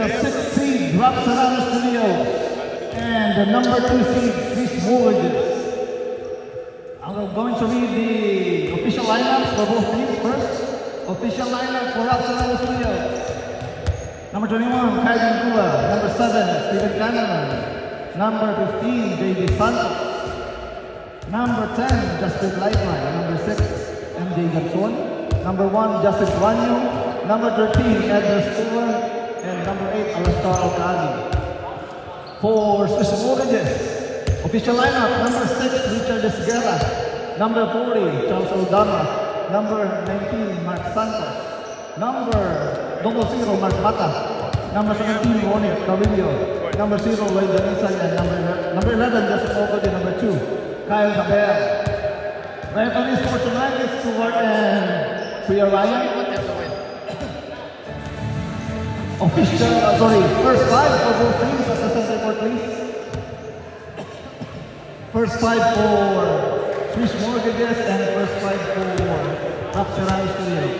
the 6th seed, Rock Serrano Studios, and the number 2 seed, Chris Morgan. I'm going to read the official lineups for both teams first. Official lineup for Rock Serrano Studios. Number 21, Kyle Gula. Number 7, Steven Kahneman. Number 15, J.D. Santos. Number 10, Justin Lightline. Number 6, MJ Garson. Number 1, Justin Guanyo. Number 13, Edgar Stewart. And number 8, Alastar Alcali. For Swiss Mortgages, official lineup, number 6, Richard Esguerra. Number 40, Charles Aldama. Number 19, Mark Santos. Number 00, Mark Mata. Number 17, Ronnie Carrillo. Number 0, Lloyd Danisay. And number 11, Joseph Ogodi. Number 2, Kyle Haber. Referees for tonight is Stuart and Priya Ryan. Official, first 5 for both teams at the center court, please. First 5 for Swiss Mortgages and first 5 for Rock Serrano Studios.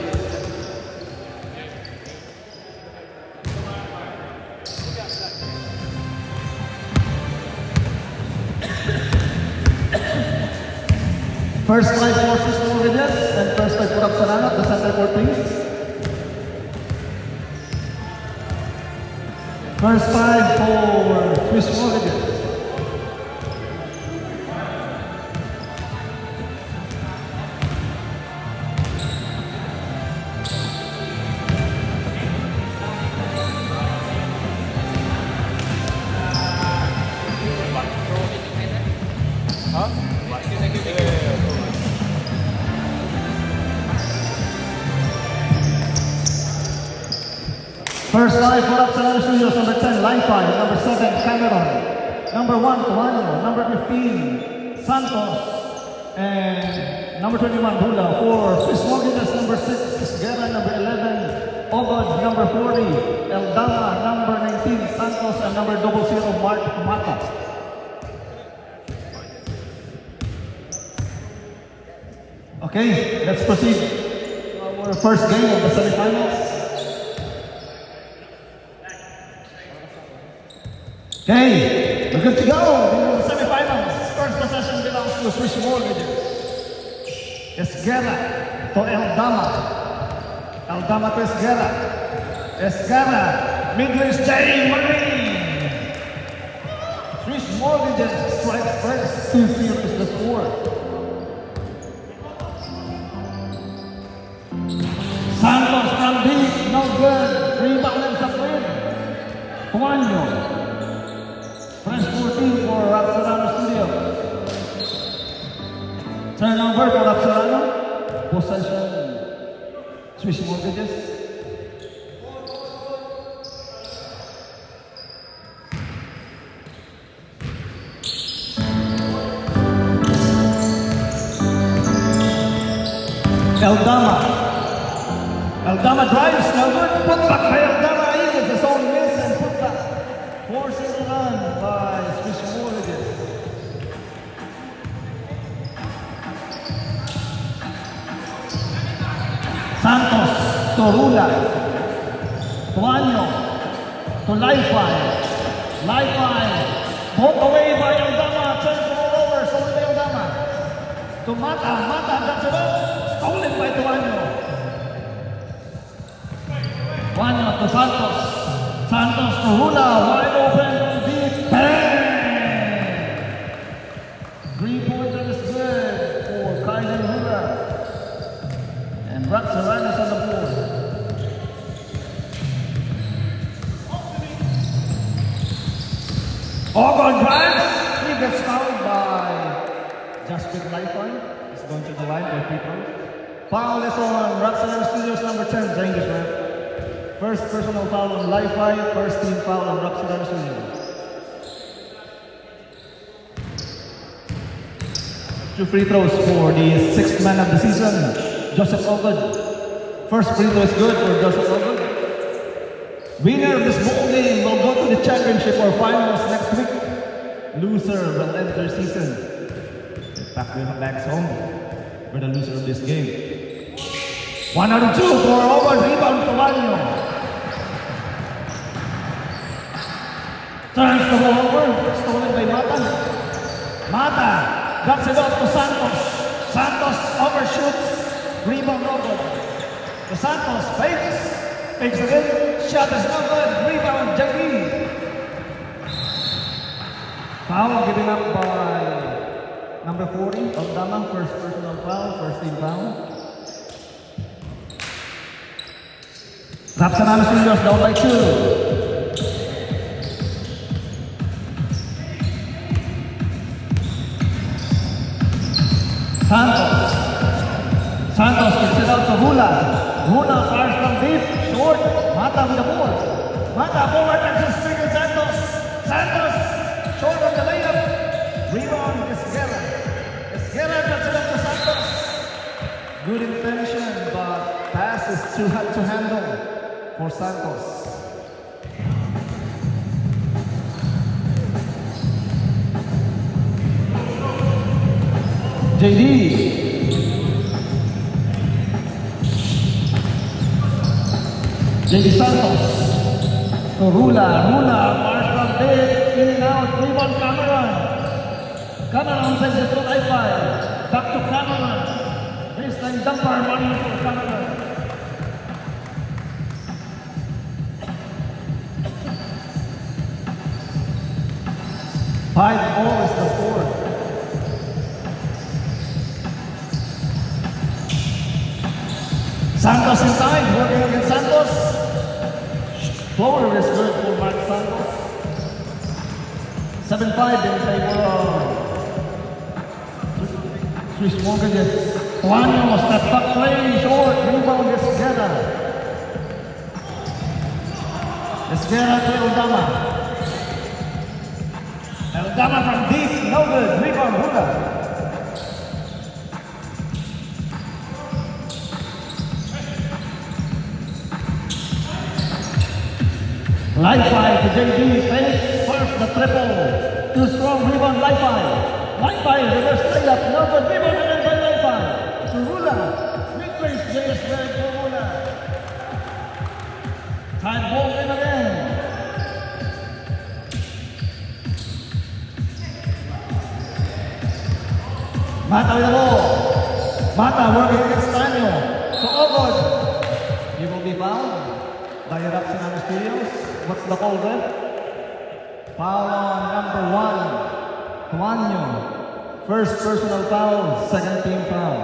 First 5 for Swiss Mortgages and first 5 for Rock Serrano at the center court, please. First 5 for Swiss Mortgages. First 5 for Rock Serrano Studios, number 10, Line 5, number 7, Cameron, number 1, Tuano, number 15, Santos, and number 21, Hula. For Swiss Mortgages, number 6, Guerra, number 11, Ogod, number 40, Eldama, number 19, Santos, and number 00, Mark Mata. Okay, let's proceed to our first game of the semifinals. Okay, we're good to go. The semifinals. First possession belongs to Swiss Mortgages. Esguerra to Eldama. Eldama to Esguerra. Esguerra, mid-range Jay Marie. Swiss Mortgages strike first. 2-0 is the score. Santos from deep, no good. Rebound and subwin. Juanyo. Fresh 14 for Rock Serrano Studio. Turnover for Rock Serrano. Possession, Swiss Mortgages. Eldama. Eldama drives, no good. Put back by Eldama. It's his own miss and put back. Forcing the run by Swiss Mortgages. Santos to Rula. Tuano to Lifeline. Lifeline. Put away by Eldama. Turns the ball over. Stolen by Eldama. To Mata. Mata gets it up. Stolen by Tuano. Tuano to Santos. Santos to Hula, wide open, deep, bang! 3-pointer is good for Kyle Hula. And Rock Serrano is on the board. Ogon drives, he gets fouled by Justin Lifeline. He's going to the line for people. Foul is on Rock Serrano Studios, number 10, Zengish, right? First personal foul on Li-Fi, first team foul on Rock Serrano Studios. 2 free throws for the 6th man of the season, Joseph Ogod. First free throw is good for Joseph Ogod. Winner of this ball game will go to the championship or finals next week. Loser will end their season. Pack their bags home for the loser of this game. 1 out of 2 for Ogod, rebound to Wanyo. Turns the ball over. Stolen by Mata. Mata drops it off to Santos. Santos overshoots. Rebound no good. To Santos fakes. Fakes again. Shot is no good. Rebound JD. Foul given up by number 40, Aldama. First personal foul, first team foul. Rapsanalo Studios down by 2. Santos. Santos kicks it out to Hula. Hula fires from deep, short. Mata with the ball. Mata forward and just trigger Santos. Santos short on the layup. Rebound Esguerra. Esguerra cuts it up to Santos. Good intention, but pass is too hard to handle for Santos. JD. JD Santos. To Rula. Rula fires from deep. In and out. Rebound Cameron. Cameron sends it to I-5. Back to Cameron. Baseline dumper. Money for Cameron. Five all is the score. Santos inside, working against Santos. Floater is good for Mark Santos. 7-5 in favor of Swiss Mortgages. Juanio, step back play, short, rebound Esguerra. Esguerra to Aldama. Aldama from deep, no good, rebound Hula. Li-Fi to JD, fakes first the triple. Too strong, rebound Li-Fi. Li-Fi, reverse layup, no good, rebound again by Li-Fi. To Hula, mid-range, JS Red for Hula. Time ball in again. Mata with the ball. Mata working against Daniel. To Ogod. He will be fouled by Rapsanalo Studios. What's the call there? Foul on number 1, Juanio. First personal foul, second team foul.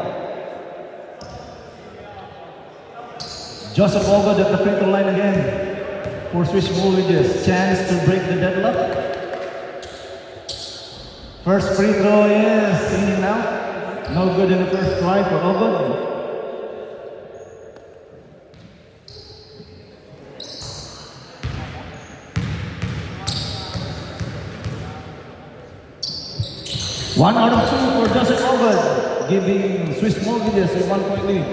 Joseph Ogod at the free throw line again for Swiss Mortgages. Chance to break the deadlock. First free throw is in and out. No good in the first try for Ogod. One out of two for Joseph Ogod, giving Swiss Mortgages a 1-point lead.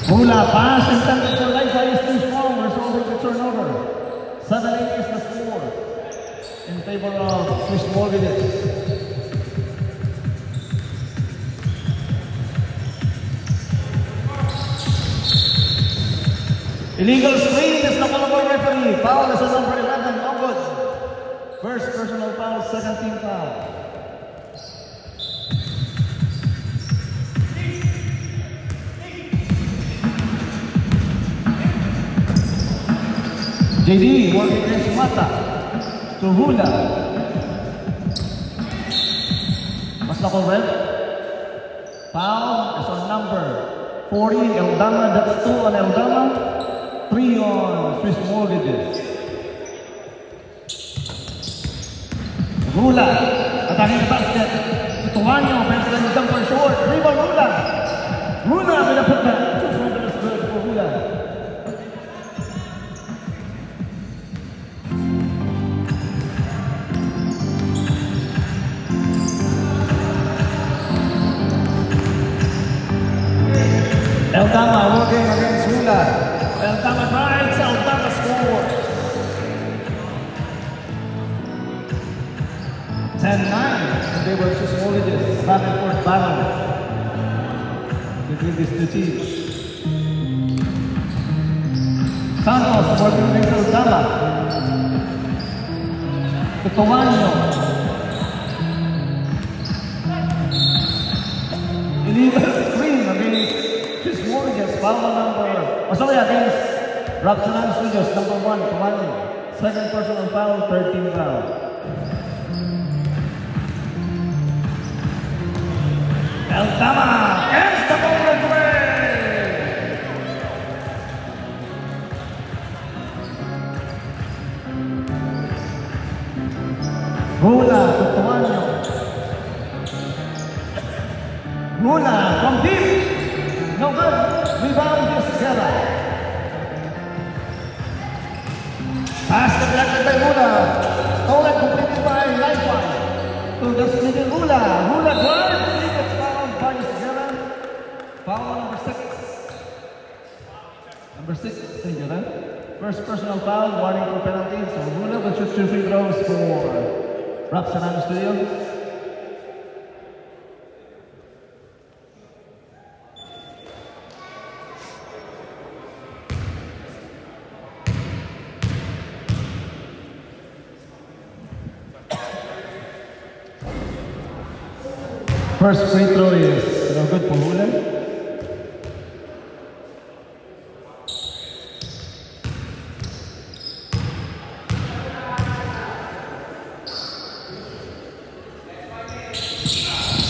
Hula pass intended for Li-Fi is too strong, resolving the turnover. 7-8 is the score in favor of Swiss Mortgages. Illegal screen is the call of our referee. Foul is on number 11, Ogod. First personal foul, second team foul. JD working against Mata. To Hula. What's the call, red? Foul is on number 40, Aldama. That's 2 on Aldama. 3 on Swiss Mortgages. Hula attacking the basket. Juanio, baseline jumper short. Rebound Hula. Hula with a putback. 2 pointers good for Hula. Aldama working against Hula. Aldama drives, Aldama scores. 10-9 in favor of Swiss Mortgages. Back and forth battle. between these two teams. Santos working with Aldama. Cotuano. Illegal screen against Chris Morgan, foul number, against Rapsanan Studios, number 1, Cotuano. Second personal foul, 13 foul. Aldama ends the moment play. Rula to Cotuano. Rula from deep. No good. Rebound is Guerra. Pass deflected by Rula. Stolen completed by Lifeline. To the sneaking Rula. Rula drives. Foul number 6. Number 6, singular. First personal foul, warning for penalty. So Rula will shoot 2 free throws for Rapsanan Studios. First free throw is no good for Rula.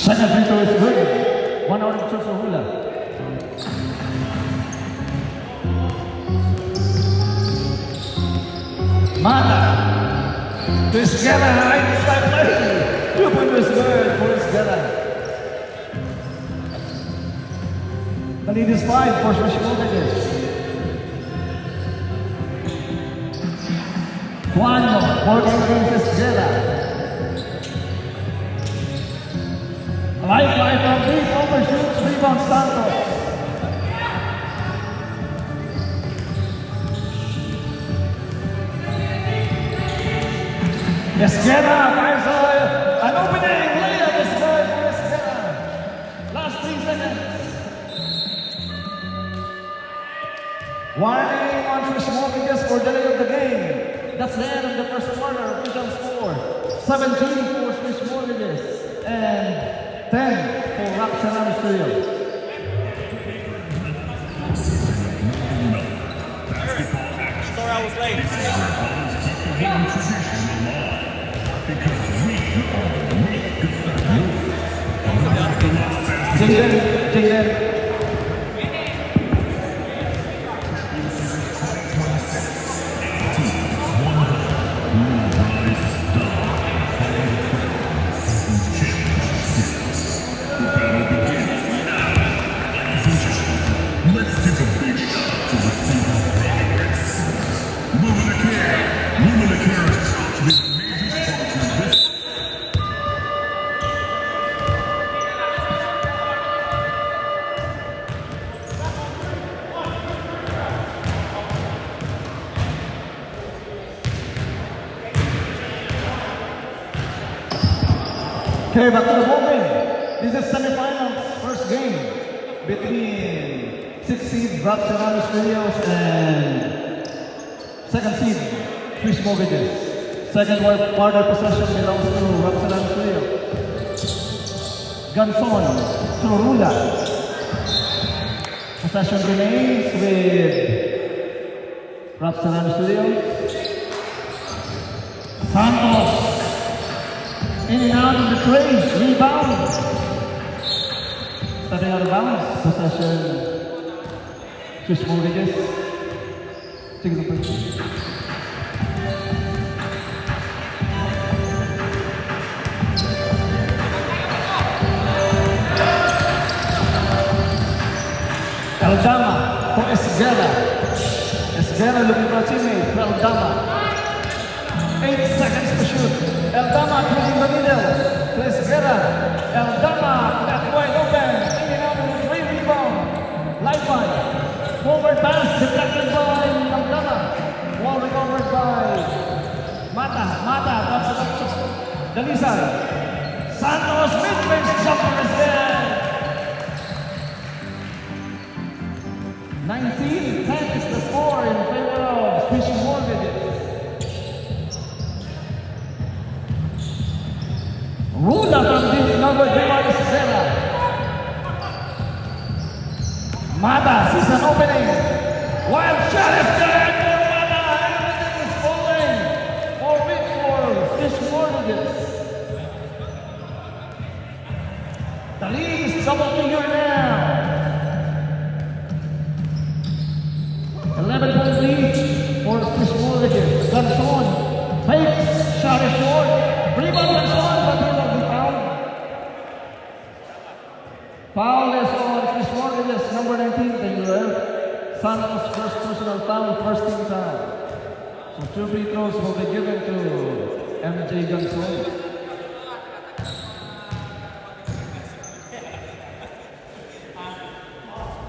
Second free throw is good. 1 out of 2 for Rula. Mata. Vizquera, right side play. 2 pointers good for Vizquera. The lead is 5 for Swishmovic. Juano working against Vizquera. Lifeline from deep, overshoots, rebound Santos. Vizquera finds an opening layup is good for Vizquera. Last 3 seconds. Warning on Swishmovic for delay of the game. That's the end of the first quarter. Official score 17 for Swishmovic and 10 for Rapsanan Studios. Sorry I was late. Jaden. Okay, back to the ball game. This is semifinals, first game between 6th seed Rapsanan Studios and 2nd seed Swishmovic. Second quarter possession belongs to Rapsanan Studios. Ganson to Rula. Possession remains with Rapsanan Studios. Santos. In and out of the train, rebound. Stepping out of bounds, possession. Swishmovic. Take the point. Aldama for Esguerra. Esguerra looking for a teammate for Aldama. 8 seconds to shoot. Aldama closing the middle. To Esguerra. Aldama left wide open. In and out of the 3 rebound. Lifeline. Forward pass deflected by Aldama. Ball recovered by Mata. Mata drops it up. Dalisan. Santos mid-range jumper is there. Mata sees an opening. Wild shot is there for Mata. Everything is falling for Victor. Fish Mortgages. The lead is double figure now. 11-point lead for Fish Mortgages. Ganson fakes, shot is short. Rebound Ganson, but he will be fouled. Foul is on Fish Mortgages, number 19, the UF. Santos first personal foul, first team foul. So 2 free throws will be given to MJ Ganson.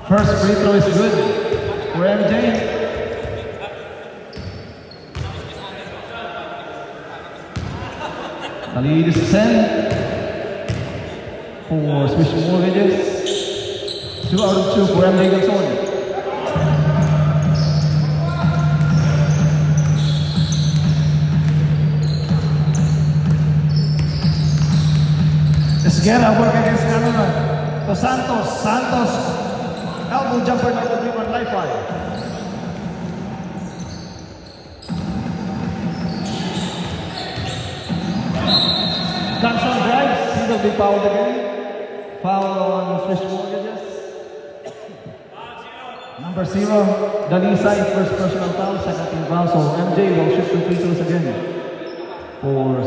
First free throw is good for MJ. The lead is 10 for Swiss Mortgages. 2 out of 2 for MJ Ganson. Esguerra work against Canada. To Santos. Santos. Elbow jumper number 3 on lifeline. Ganson drives. He will be fouled again. Foul on Swiss Mortgages. Number 0, Dalisay, first personal foul, second team foul. So MJ will shoot 2 free throws again for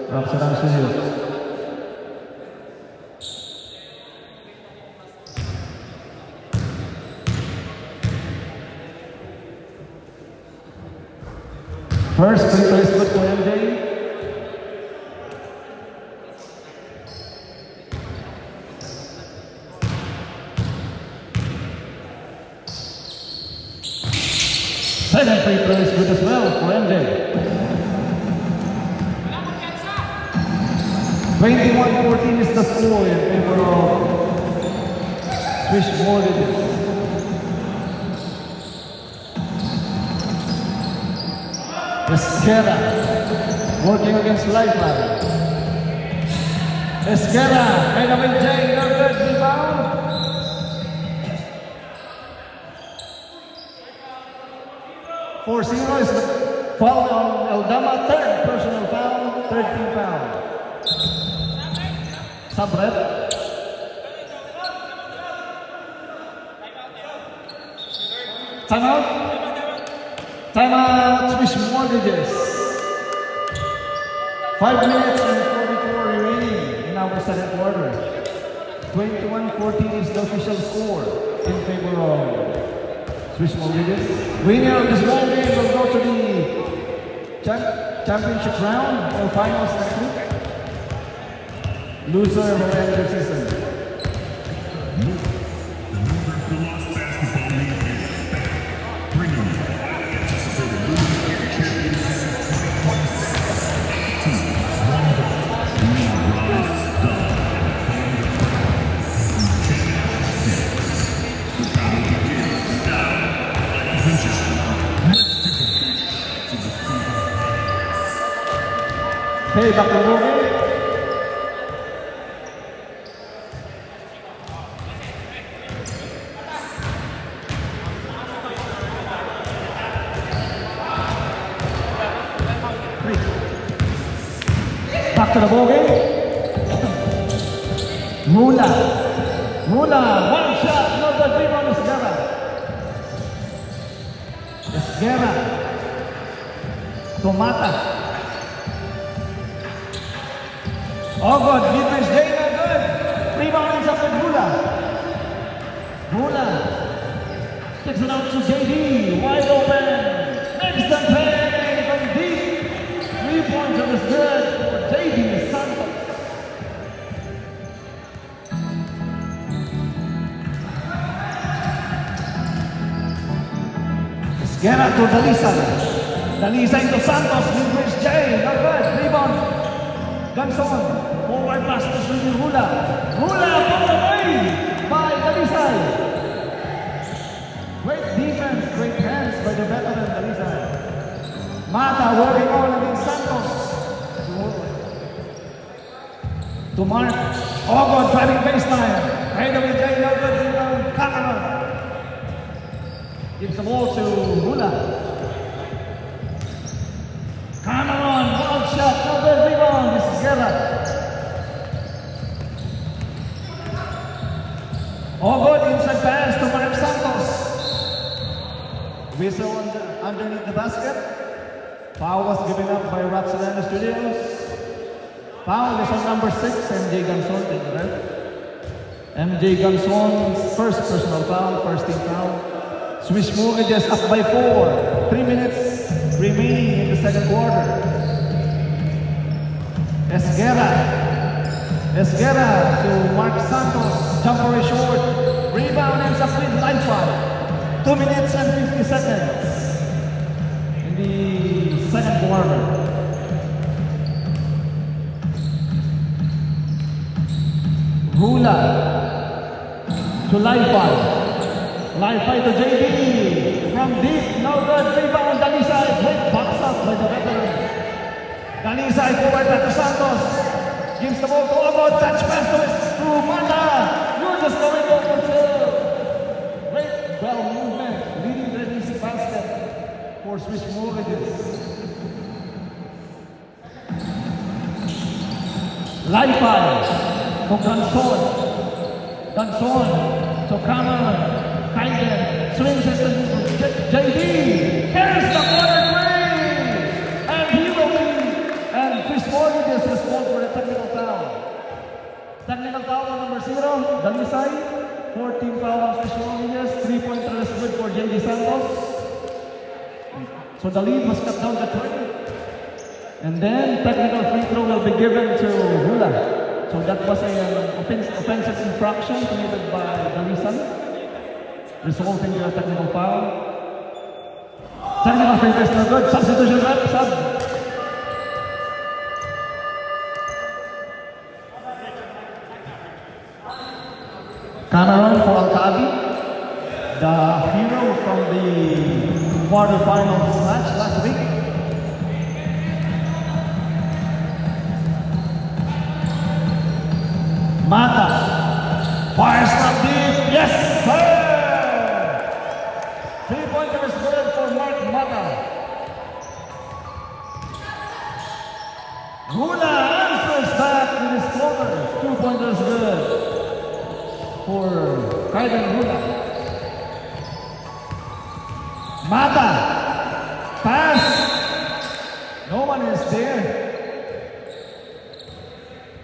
Rapsaran Studios. First free throw is good for MJ. Second free throw is good as well for MJ. 21-14 is the score in favor of Swiss Mortgages. Esguerra working against lifeline. Esguerra, and MJ, no good rebound. For 0 is the foul on Eldama, third personal foul, third team foul. Sabret. Timeout. Timeout, Swiss Mortgages. 5 minutes and 44 remaining in our second quarter. 21-14 is the official score in favor of Swiss Mortgages. Winner of this ball game will go to the championship round or finals next week. Loser will end the season. Hey, back to the movie. Back to the ball game. Mula, one shot, no good rebound, Esguerra. Esguerra. Tomata. Oh good, defense day, no good. Rebound is up to Mula. Takes it out to JD, wide open. Makes the play from deep. 3 points of his good for JD Santos. Esguerra to Dalisay to Santos, mid-range J, no good. Rebound. Ganson. Forward pass to Junior Hula. Hula pulled away by Dalisay. Great defense, great hands by the veteran Dalisay. Mata working on against Santos. To Mark. Ogon driving baseline. Right away, Jay, no good rebound. Cameron. Gives the ball to Hula. Cameron, wild shot, no good rebound. This is Guerra. All good, inside pass to Mark Santos. Whistle underneath the basket. Foul was given up by Rapsodana Studios. Foul is on number 6, MJ Ganson. Take the ref. MJ Ganson's first personal foul, first team foul. Swiss Mortgages up by 4. 3 minutes remaining in the second quarter. Esguerra to Mark Santos. Jumper is short. Rebound ends up with line foul. 2 minutes and 50 seconds in the second quarter. Hula to Laifai. Laifai to JB. From deep, no good. Rebound, Dalisay. Great box up by the veteran. Dalisay forward back to Santos. Gives the ball to Ogo. Touch pass to Mata. You're just going over to. Great ball movement. Leading the easy basket for Swiss Mortgages. Laifai to Ganson. Ganson to Cameron. Kaiden swings it to JD. Here's the corner three. And he will be. And Swiss Mortgages is called for a technical foul. Technical foul on number 0, Dalisay. 14 foul on Swiss Mortgages. 3-pointer is good for JD Santos. So the lead was cut down to 3. And then technical free throw will be given to Hula. So that was an offensive infraction committed by Dalisay, resulting in a technical foul. Technical free throw is no good. Substitution rep, sub. Cameron for Al-Kaabi, the hero from the quarterfinals match last week. Mata fires from deep. Yes, sir! 3-pointer is good for Mark Mata. Hula answers back with his floater. 2-pointer is good for Kaiden Hula. Mata pass. No one is there.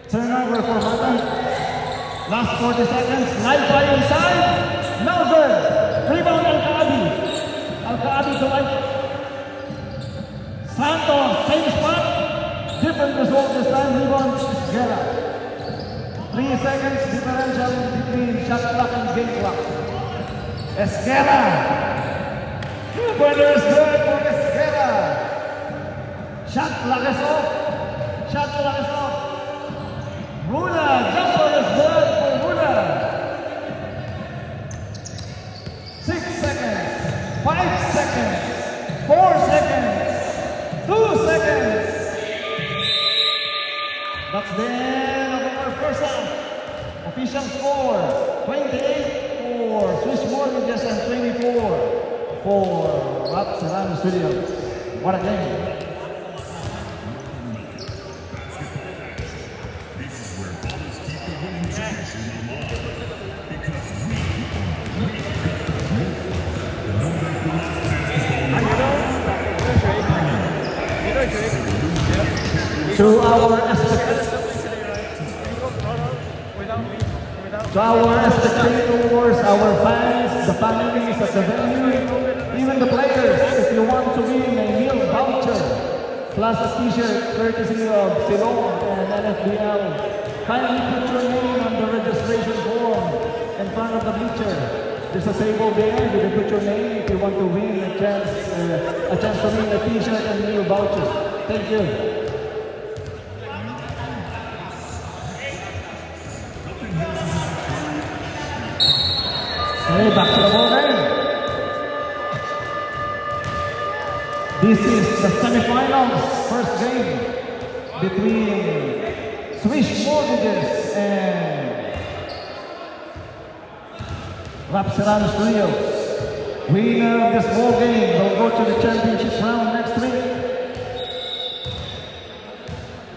Turnover for Mata. Last 40 seconds. Laifai inside. No good. Rebound Al-Kaabi. Al-Kaabi to Laifai. Santos, same spot. Different result this time. Rebound Guerra. 3 seconds differential between shot clock and game clock. Esguerra. 2-pointer is good for Esguerra. Shot clock is off. Shot clock is off. Hula, jumper is good for Hula. 6 seconds, 5 seconds, 4 seconds, 2 seconds. That's the end of our first half. Official score, 28 for Swiss Mortgages and 24 for Rapsodana Studios. What a game. To our spectators, our fans, the families at the venue, even the players, if you want to win a meal voucher plus a t-shirt courtesy of Ceylon and NFBL, kindly put your name on the registration form in front of the bleacher. There's a table there. You can put your name if you want to win a chance to win a t-shirt and meal voucher. Thank you. Okay, back to the ball game. This is the semifinals, first game between Swiss Mortgages and Rapsodana Studios. Winner of this ball game will go to the championship round next week.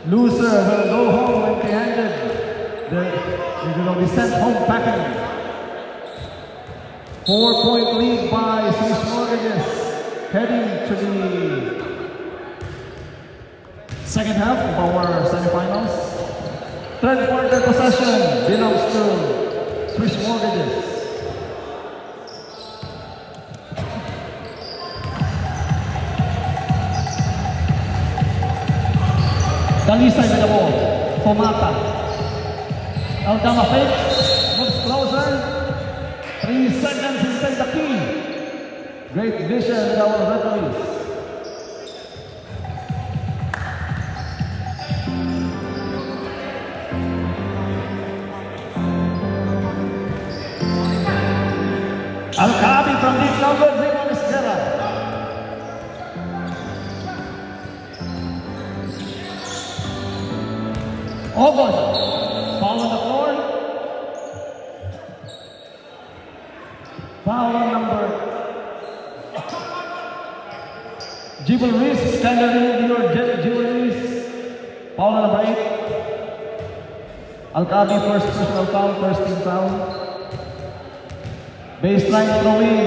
Loser will go home empty-handed. They will be sent home packing. 4-point lead by Swiss Mortgages, heading to the second half of our semifinals. Third quarter possession belongs to Swiss Mortgages. Dalisay with the ball for Mata. Aldama fakes, moves closer. 3 seconds inside the key. Great vision with our referees. Al-Kaabi from deep now good, rebound is Guerra. August, foul on the floor. Foul on number Jewelries, kindly remove your jewelries. Foul on number 8. Al-Kaabi first personal foul, first team foul. Baseline throw-in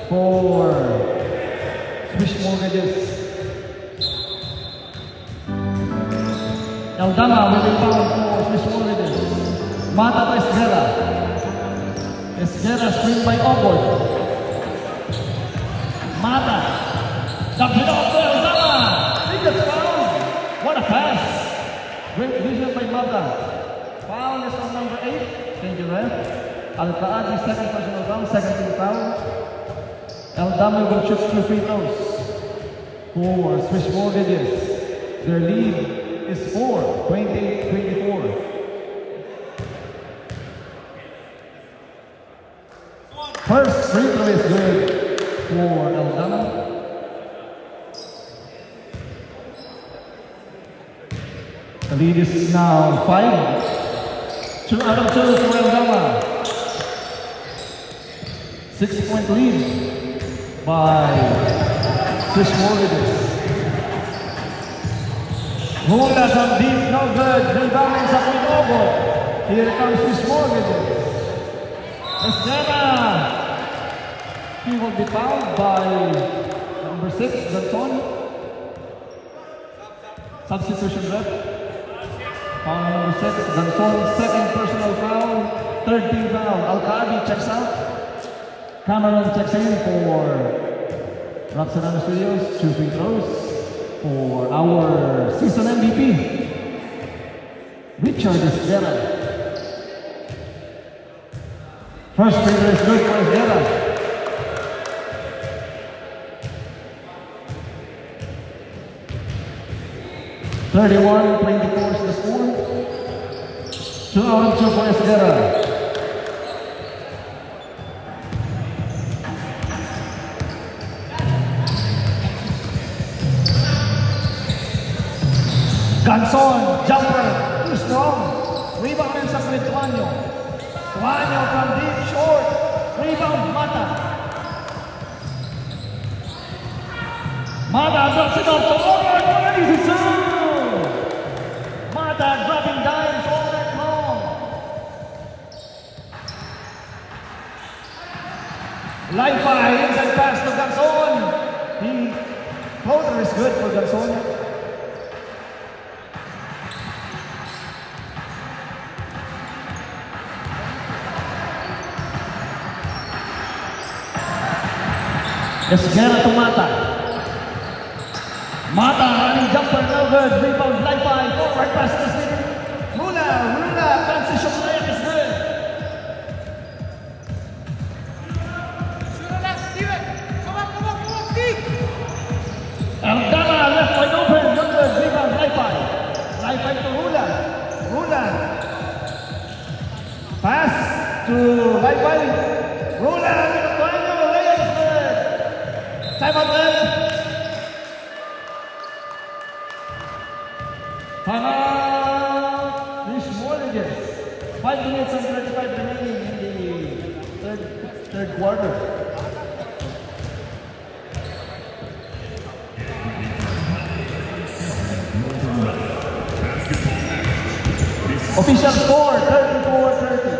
for Swiss Mortgages. Aldama will be fouled for Swiss Mortgages. Mata to Esguerra. Esguerra screened by Obor. Mata. Dumps it off to Aldama. He gets fouled. What a pass. Great vision by Mata. Foul is on number 8. Thank you, ref. Al-Kaabi second personal foul, second team foul. Aldama will shoot 2 free throws for Swiss Mortgages. Their lead is 4-20-24. First free throw is good for Aldama. The lead is now 5. 2 out of 2 for Aldama. 6-point lead by Swiss Mortgages. Mula from deep, no good. Rebounding sa Pinogo. Here comes Swiss Mortgages. Esguerra. He will be fouled by number 6, Ganson. Substitution rep. Foul number 6, Ganson. Second personal foul. Third team foul. Al-Kaabi checks out. Cameron checks in for Roxanana Studios. 2 free throws for our season MVP, Richard Esguerra. First free throw is good for Esguerra. (31-24) is the score. 2 out of 2 for Esguerra. Ganson, jumper, too strong. Rebound and sa Tuanyo. Tuanyo from deep, short. Rebound, Mata. Mata drops it off to Obor. What is it, sir? Mata dropping dimes all night long. Line 5, inside pass to Ganson. The floater is good for Ganson. Esguerra to Mata. Mata running jumper, no good. Rebound, line 5, forward pass to Steve. Rula, transition layup is good. Aldama left wide open, no good. Rebound, line 5. Line 5 to Rula. Pass to line 5. Rula, time out left. Time out. Swiss Mortgages. 5 minutes and 35 remaining in the third quarter. Official score, 34-30.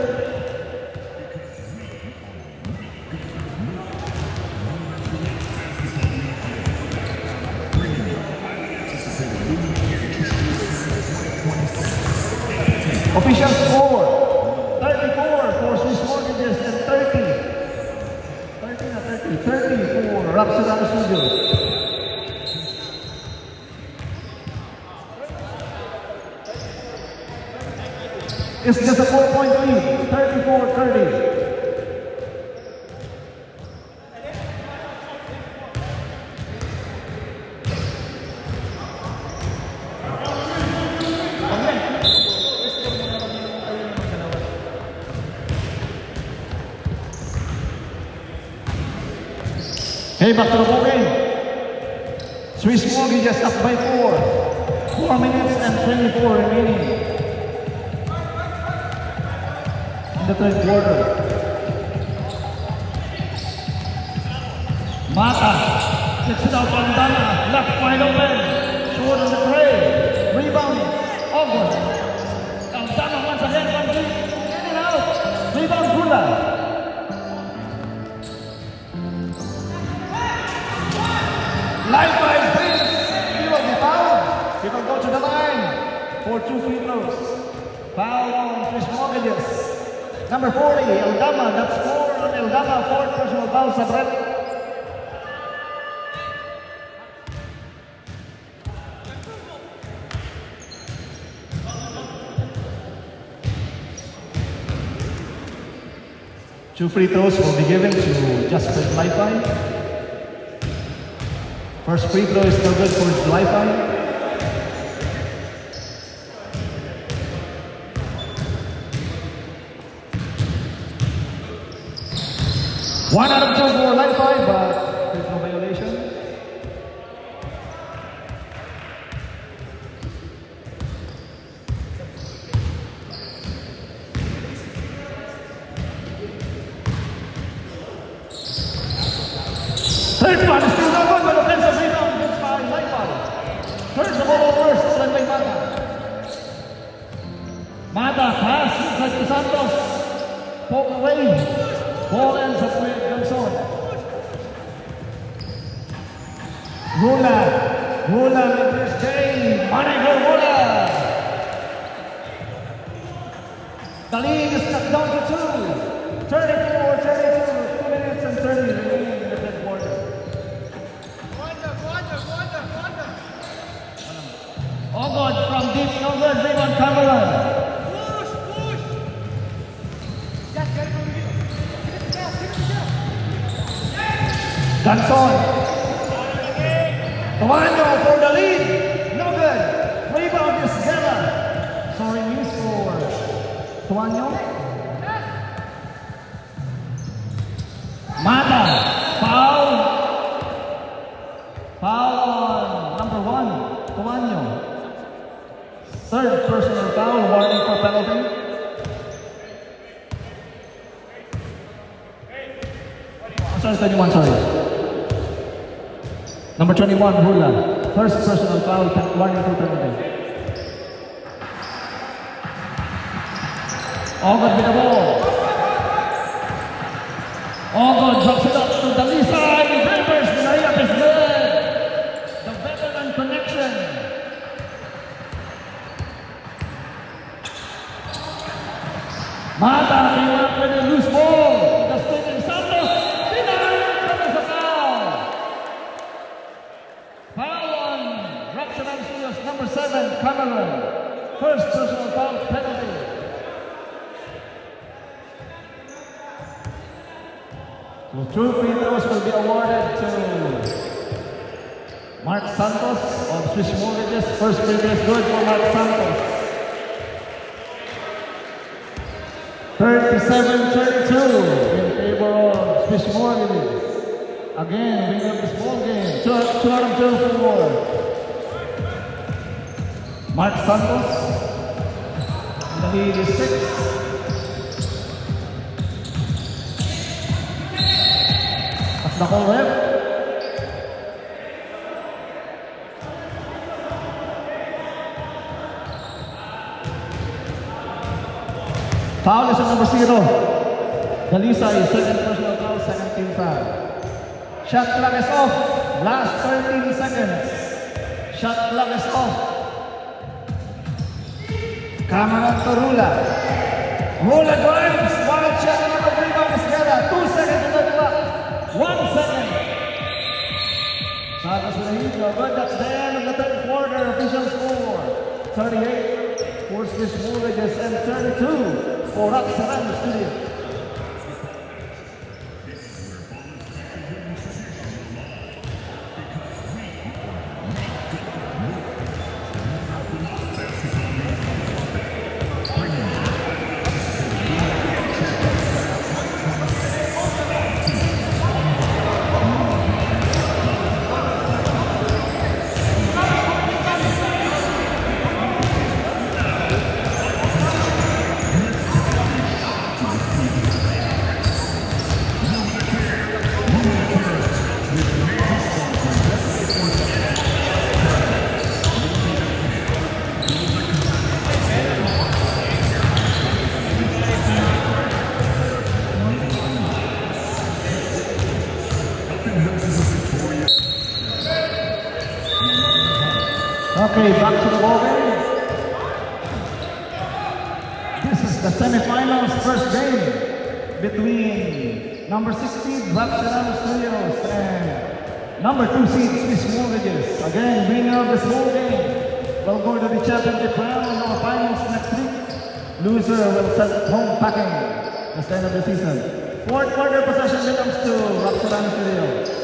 Official score, 34 for Swiss Mortgages and 30 for Rapsodan Studios. It's just a 4-point lead, 34-30. Hey, back to the ball game. Swiss Mortgages up by 4. 4 minutes and 24 remaining in the third quarter. Mata gets it out on Dana, left wide open, short on the tray, rebound, August. Dana once again from deep, in and out, rebound Gula. Live by Prince, he will be fouled. He will go to the line for 2 free throws. Foul on Swiss Mortgages. Number 40, Eldama, that's 4 on Eldama, 4th personal foul sa Brett. Two free throws will be given to Jasper Lifeline. First free throw is no good for Lifeline. One out of 2 for Lifeline, but there's no violation. Third one is still no good, but offensive rebound against by Lifeline. Turns the ball over, sent by Mata. Mata pass inside to Santos. Poke away. Ball ends up with Ganson. Rula with this game. Manigo Rula. The lead is cut down to 2. 34-32. 2 minutes and 30 remaining in the third quarter. Ogod from deep, no good. Rebound Cameron. Ganson. Tuano for the lead. No good. Rebound is Zella. Sorry, miss for Tuano. Mata. Foul. Foul on number 1. Tuano. Third personal foul. Warning for penalty. Sorry, 21, sorry. Number 21, Hula. First personal foul, warning for penalty. Ogod with the ball. Ogod drops it up to the lee side. Rivers, the layup is good. The veteran connection. Mata came up with a loose ball. The Stephen Santos. Number 7, Cameron. First personal foul penalty. So 2 free throws will be awarded to Mark Santos of Swiss Mortgages. First free throw is good for Mark Santos. 37-32 in favor of Swiss Mortgages. Again, winner of this ball game. 2 out of 2 for Mark Santos. The lead is 6. That's the whole rep. Foul is on number 0. Dalisa is second personal foul, second team foul. Shot clock is off. Last 13 seconds. Shot clock is off. Cameron to Rula. Rula drives. Wild shot. Number 3 by Esqueda. 2 seconds on the clock. 1 second. Santos with a huge good. That's the end of the third quarter. Official score. 38 for Swiss Mortgages and 32 for Roxaran Studio. Okay, back to the ball game. This is the semifinals first game between number 16, Roxaran Studios, and number 2 seed, Swiss Mortgages. Again, winner of this whole game will go to the championship round in our finals next week. Loser will send home packing at the end of the season. Fourth quarter possession belongs to Roxaran Studios.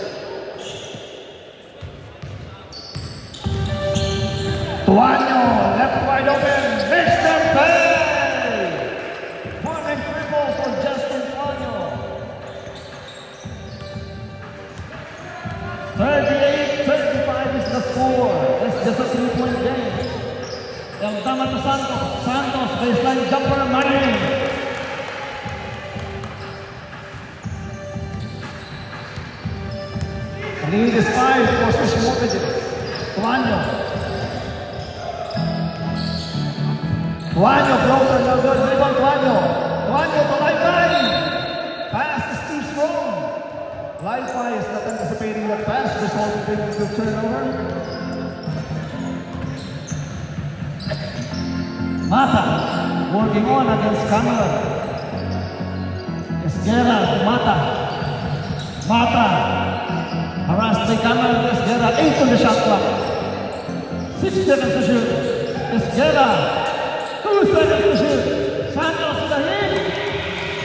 Tuano, left wide open, Mr. Pay! Morning triple for Justin Tuano. 38-35 is the score. It's just a 3-point game. Yung tama to Santos. Santos, baseline jumper, Marin. The lead is 5 for Swiss Mortgages. Tuano. Tuano, floater, no good. Rebound, Tuano. Tuano to Li-Fi. Pass to Steve Strong. Li-Fi is not anticipating that pass, resulting in a good turnover. Mata, working on against Cameron. Esguerra, Mata. Mata, harassed by Cameron. Esguerra, 8 on the shot clock. 6 seconds to shoot. Esguerra. 2 seconds to shoot. Santos with a hit.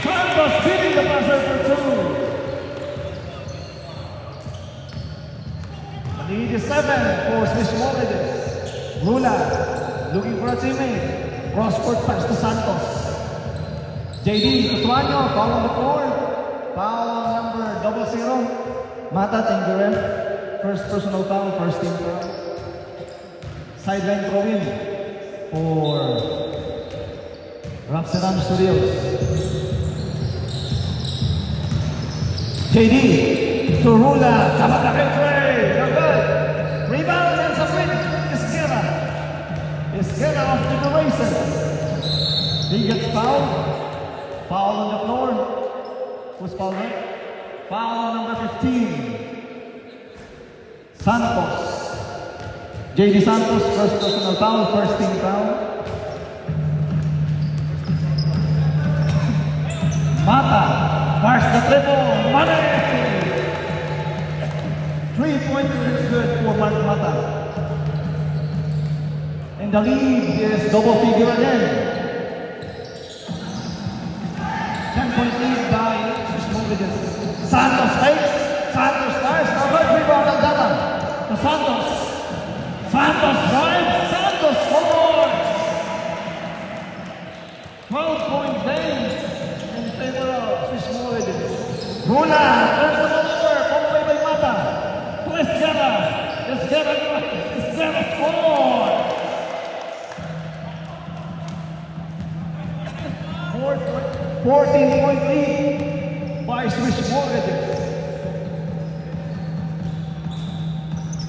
Santos beating the buzzer for 2. The lead is 7 for Swiss Mortgages. Rula looking for a teammate. Cross-court pass to Santos. JD to Tuano. Foul on the floor. Foul on number 00. Mata, thank you, ref. First personal foul, first team foul. Sideline throw-in for Roxaran Studios. JD to Rula. Kamatake tray. No good. Rebound and submit. Esguerra. Esguerra off to the races. He gets fouled. Foul on the floor. Who's fouled, right? Foul on number 15. Santos. JD Santos, first personal foul, first team foul. Mata, fires the triple, Mane! 3-pointer is good for Mark Mata. And the lead is double figure again. 10-point lead by Swiss Mortgages. Santos takes, Santos fires, now good rebound ang data. To Santos. Santos drives, Santos scores! 12-point game in favor of Swiss Mortgages. Rula, there's the ball over, all the way by Mata. To Esguerra. Esguerra scores! 14-point lead by Swiss Mortgages.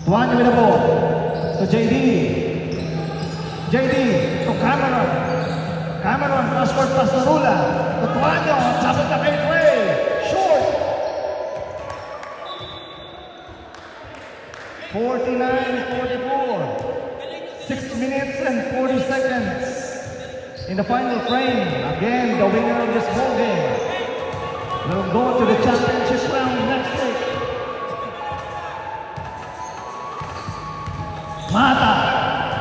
Tuano with the ball. To JD. JD to Cameron. Cameron, transport pass to Rula. Tutuanyo, sabot na kay Trey. Short. 49-44. 6 minutes and 40 seconds. In the final frame, again, the winner of this ball game will go to the championship round next week. Mata,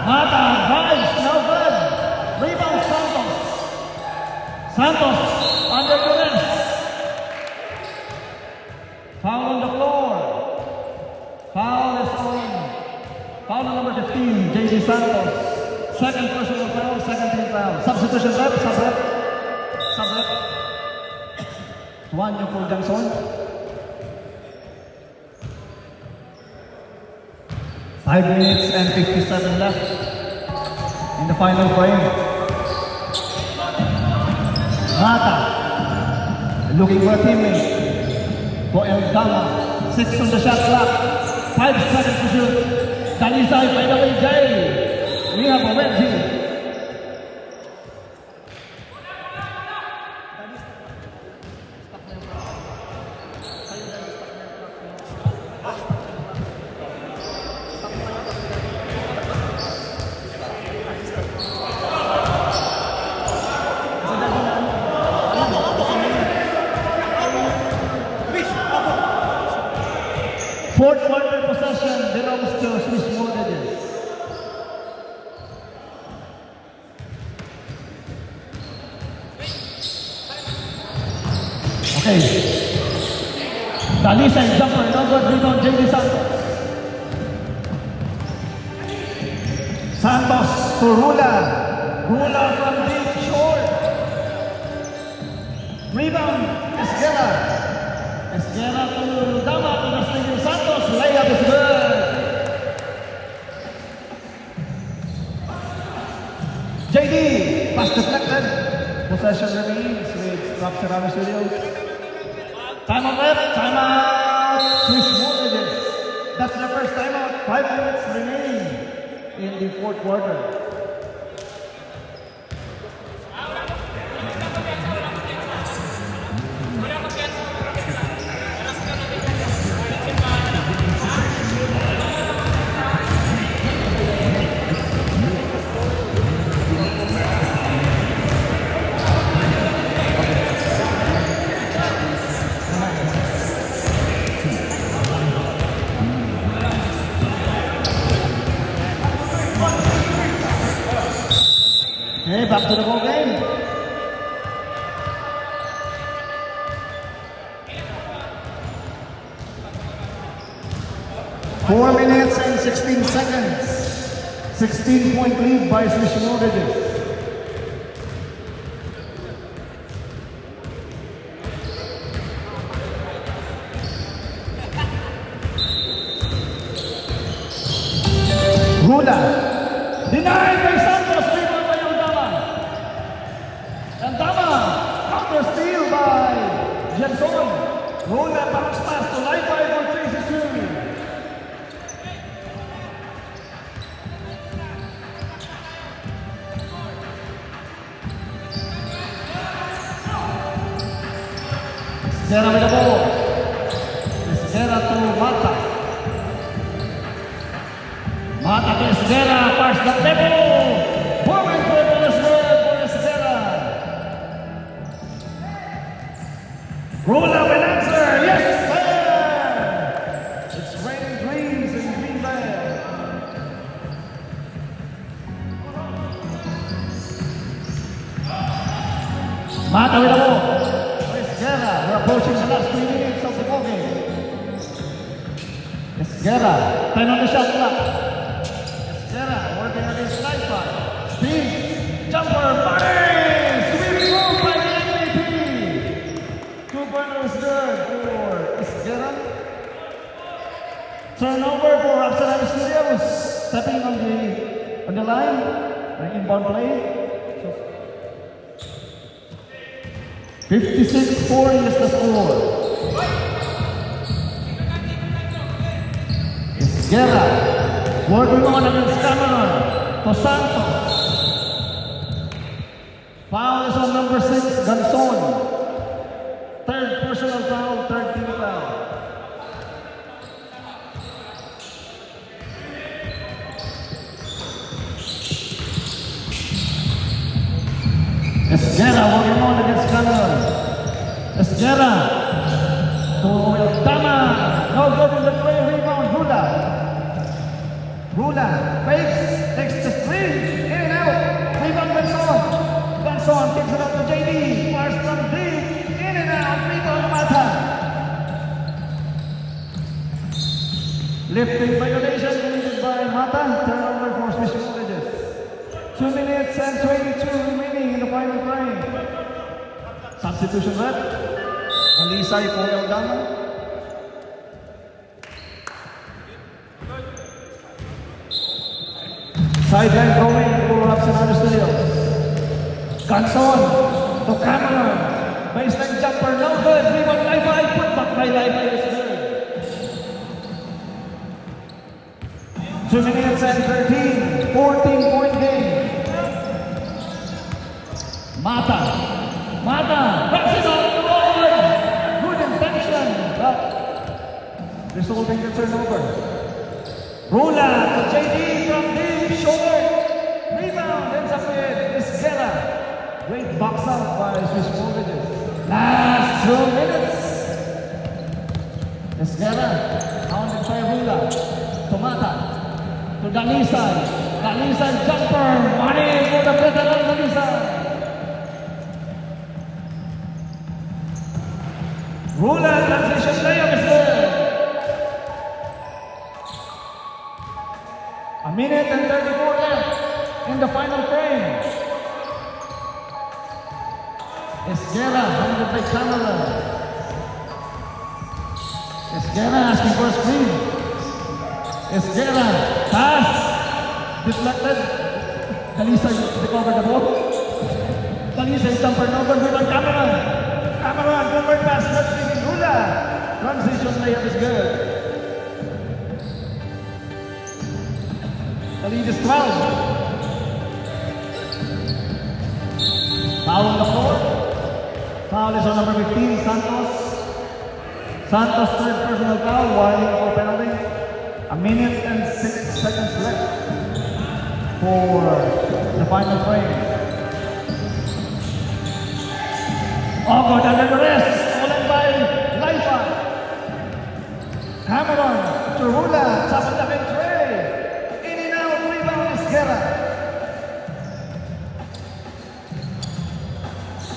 drives, no good. Rebound Santos. Santos, under duress. Foul on the floor. Foul is on. Foul on number 15, J.D. Santos. Second personal foul, second team foul. Substitution rep, sub-rep. 1 yung for Johnson. 5 minutes and 57 left in the final frame. Mata looking for a teammate. For El Gama, 6 on the shot clock, 5 seconds to shoot. Dalisay, by the way, Jay. We have a red team. Fourth quarter possession belongs to Swiss Mortgages. Okay. Dalisay jumper, no good rebound, J.D. Santos. Santos to Rula. Rula from deep short. Rebound, Esguerra. Esguerra to Dama to the single Santos. Layup is good. J.D. pass deflected. Possession remains with Rob Serrano Studios. Time out left. Time out. Swiss Mortgages. That's the first time out. 5 minutes remaining in the fourth quarter. Okay, back to the ball game. Four minutes and 16 seconds. 16-point lead by Swiss Mortgages. Rula. Denied by Santos. Rebound by Dama. And Dama. Counter steal by Jenson. Rula bounce pass to line by for Tracy Sue. Esguerra with the ball. Esguerra to Mata. Mata to Esguerra, pass the table. Moving for the Esguerra for Esguerra. Rula will answer. Yes, sir. It's raining dreams in Greenville. Mata with the ball. Esguerra, we're approaching the last 3 minutes of the ball game. Esguerra, 10 on the shot clock. Esguerra, working against Laifa. Speed, jumper, money! Sweeping move by the MVP. 2-pointer is good for Esguerra. Turnover for Rapsarana Studios. Stepping on the line, an inbound play. 56-40 is the score. Esguerra working on against Cameron to Santos. 5 number 6, Ganson. Third personal foul, third team foul. Esguerra working on against Cameron. Esguerra to Tama. No good in the play, rebound, Rula. Rula fakes, takes the screen, in and out. Rebound Ganson. Ganson kicks it up to JD. Fires from deep, in and out. Rebound Mata. Lifting violation committed by Mata. Turnover for Swiss Mortgages. 2 minutes and 22 remaining in the final frame. Substitution rep. Alisay for Eldama. Sideline throwing for Rapsinado Studios. Ganson to Cameron. Baseline jumper, no good. Rebound Li-Fi, put back by Li-Fi is good. 2 minutes and 13, 14-point game. Mata, wraps it up, good intention, but resulting in turnover. Rula to JD from deep, short, rebound, ends up with Esguerra. Great box out by Swiss Mortgages. Last 2 minutes. Esguerra, pounded by Rula, to Mata, to Dalisay. Dalisay jumper, money for the veteran Dalisay. Rula transition layup is good. A minute and 34 left in the final frame. Esguerra handled by Cameron. Esguerra asking for a screen. Esguerra pass deflected. Dalisay recovered the ball. Dalisay jumper, no good with Cameron. Cameron, forward pass, left wing, Rula. Transition layup is good. The lead is 12. Foul on the floor. Foul is on number 15, Santos. Santos third personal foul, warning for penalty. A minute and 6 seconds left for the final frame. Oh, good under the rest, stolen by Li-Fi. Cameron to Rula, top of the big tray. In and out, rebound Esguerra.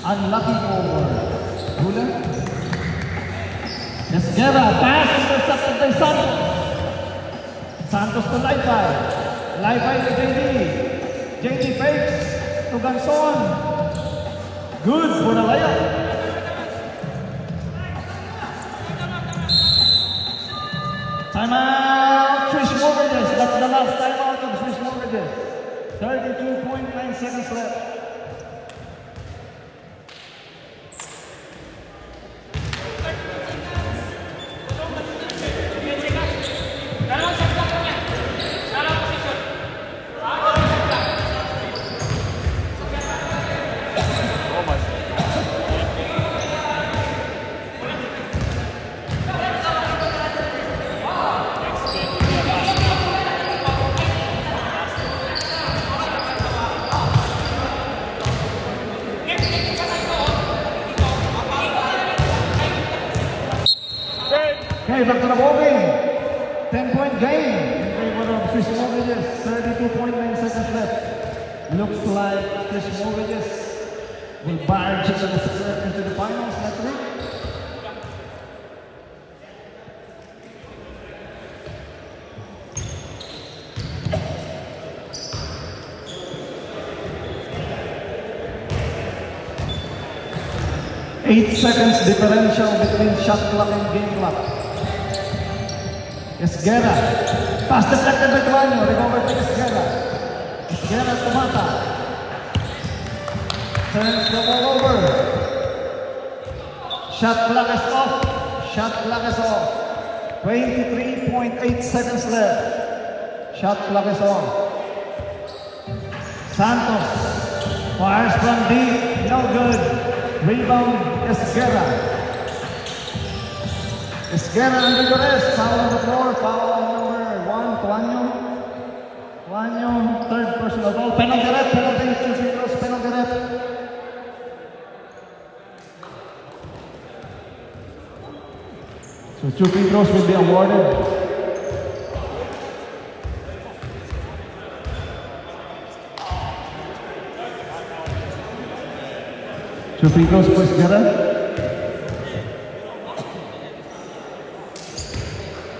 Unlucky for Rula. Esguerra, pass intercepted by Santos. Santos to Li-Fi. Li-Fi to JD. JD fakes to Ganson. Good for the layup. Timeout, Swiss Mortgages. That's the last timeout of Swiss Mortgages. 32.9 seconds left. Okay, back to the ball game. 10-point game in favor of Swiss Mortgages. 32.9 seconds left. Looks like Swiss Mortgages will barge into the finals next week. Eight seconds differential between shot clock and game clock. Esguerra. Pass deflected by Tuano. Recovered by Esguerra. Esguerra to Mata. Turns the ball over. Shot clock is off. Shot clock is off. 23.8 seconds left. Shot clock is on. Santos fires from deep. no good. Rebound, Esguerra. Esguerra under duress, foul on the floor, foul on number 1, Tuanyo. Tuanyo, third personal foul. Penalty rep, penalty, 2 free throws, penalty rep. So 2 free throws will be awarded. Two free throws for Esguerra.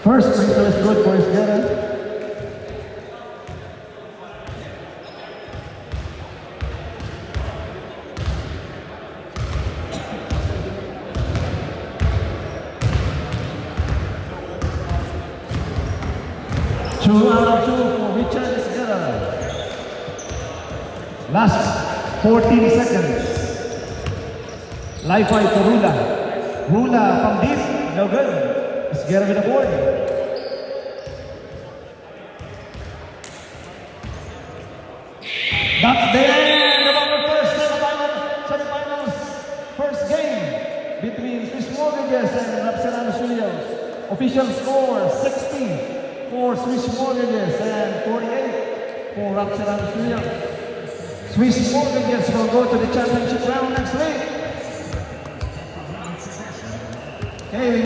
First free throw is good for Esguerra. Two out of two for Richard Esguerra. Last 14 seconds. Live fight to Rula. Rula from deep, no good. Esguerra with the board. That's the end of our first semifinals first game between Swiss Mortgages and Rapserano Studios. Official score 60 for Swiss Mortgages and 48 for Rapserano Studios. Swiss Mortgages will go to the championship round next week. Hey,